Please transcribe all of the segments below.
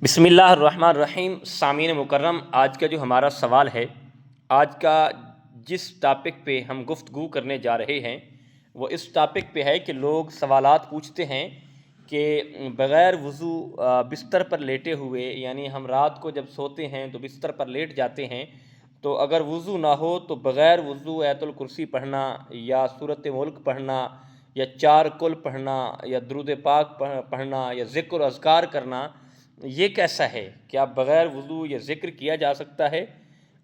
بسم اللہ الرحمن الرحیم۔ سامعین مکرم، آج کا جو ہمارا سوال ہے، آج کا جس ٹاپک پہ ہم گفتگو کرنے جا رہے ہیں وہ اس ٹاپک پہ ہے کہ لوگ سوالات پوچھتے ہیں کہ بغیر وضو بستر پر لیٹے ہوئے، یعنی ہم رات کو جب سوتے ہیں تو بستر پر لیٹ جاتے ہیں، تو اگر وضو نہ ہو تو بغیر وضو آیت الکرسی پڑھنا یا سورۃ ملک پڑھنا یا چار کل پڑھنا یا درود پاک پڑھنا یا ذکر و اذکار کرنا، یہ کیسا ہے؟ کیا بغیر وضو یہ ذکر کیا جا سکتا ہے؟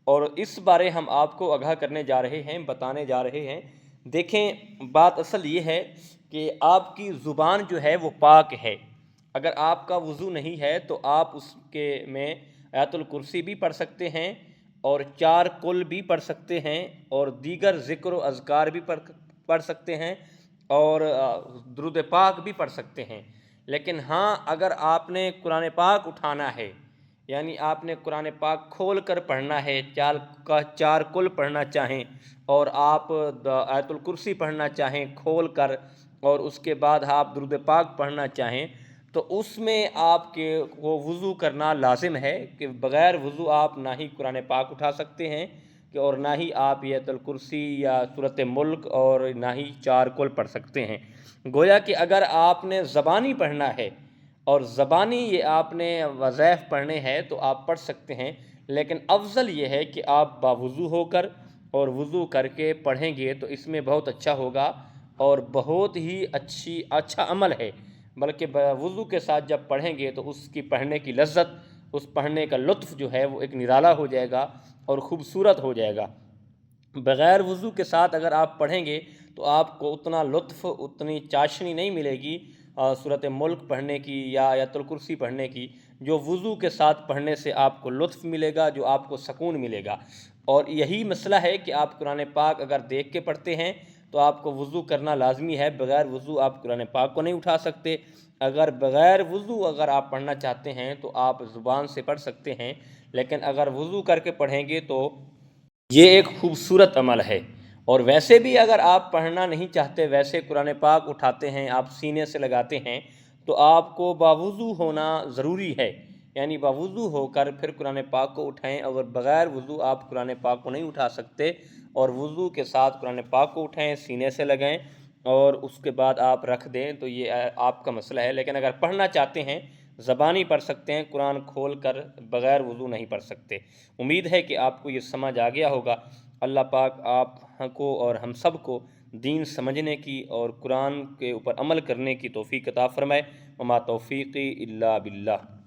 اور اس بارے ہم آپ کو آگاہ کرنے جا رہے ہیں، بتانے جا رہے ہیں۔ دیکھیں، بات اصل یہ ہے کہ آپ کی زبان جو ہے وہ پاک ہے۔ اگر آپ کا وضو نہیں ہے تو آپ اس کے میں آیت الکرسی بھی پڑھ سکتے ہیں اور چار کل بھی پڑھ سکتے ہیں اور دیگر ذکر و اذکار بھی پڑھ سکتے ہیں اور درود پاک بھی پڑھ سکتے ہیں۔ لیکن ہاں، اگر آپ نے قرآن پاک اٹھانا ہے، یعنی آپ نے قرآن پاک کھول کر پڑھنا ہے، چار کل پڑھنا چاہیں اور آپ آیت الکرسی پڑھنا چاہیں کھول کر، اور اس کے بعد آپ درود پاک پڑھنا چاہیں، تو اس میں آپ کے وہ وضو کرنا لازم ہے کہ بغیر وضو آپ نہ ہی قرآن پاک اٹھا سکتے ہیں اور نہ ہی آپ آیت الکرسی یا سورۃ ملک اور نہ ہی چار کل پڑھ سکتے ہیں۔ گویا کہ اگر آپ نے زبانی پڑھنا ہے اور زبانی یہ آپ نے وظائف پڑھنے ہیں تو آپ پڑھ سکتے ہیں، لیکن افضل یہ ہے کہ آپ باوضو ہو کر اور وضو کر کے پڑھیں گے تو اس میں بہت اچھا ہوگا اور بہت ہی اچھا عمل ہے۔ بلکہ وضو کے ساتھ جب پڑھیں گے تو اس کی پڑھنے کی لذت، اس پڑھنے کا لطف جو ہے وہ ایک نرالا ہو جائے گا اور خوبصورت ہو جائے گا۔ بغیر وضو کے ساتھ اگر آپ پڑھیں گے تو آپ کو اتنا لطف، اتنی چاشنی نہیں ملے گی سورۃ ملک پڑھنے کی یا آیت الکرسی پڑھنے کی، جو وضو کے ساتھ پڑھنے سے آپ کو لطف ملے گا، جو آپ کو سکون ملے گا۔ اور یہی مسئلہ ہے کہ آپ قرآن پاک اگر دیکھ کے پڑھتے ہیں تو آپ کو وضو کرنا لازمی ہے، بغیر وضو آپ قرآن پاک کو نہیں اٹھا سکتے۔ اگر بغیر وضو اگر آپ پڑھنا چاہتے ہیں تو آپ زبان سے پڑھ سکتے ہیں، لیکن اگر وضو کر کے پڑھیں گے تو یہ ایک خوبصورت عمل ہے۔ اور ویسے بھی اگر آپ پڑھنا نہیں چاہتے، ویسے قرآن پاک اٹھاتے ہیں، آپ سینے سے لگاتے ہیں، تو آپ کو باوضو ہونا ضروری ہے، یعنی باوضو ہو کر پھر قرآن پاک کو اٹھائیں۔ اگر بغیر وضو آپ قرآن پاک کو نہیں اٹھا سکتے اور وضو کے ساتھ قرآن پاک کو اٹھائیں، سینے سے لگائیں اور اس کے بعد آپ رکھ دیں تو یہ آپ کا مسئلہ ہے۔ لیکن اگر پڑھنا چاہتے ہیں، زبانی پڑھ سکتے ہیں، قرآن کھول کر بغیر وضو نہیں پڑھ سکتے۔ امید ہے کہ آپ کو یہ سمجھ آ گیا ہوگا۔ اللہ پاک آپ کو اور ہم سب کو دین سمجھنے کی اور قرآن کے اوپر عمل کرنے کی توفیق عطا فرمائے۔ وما توفیقی الا باللہ۔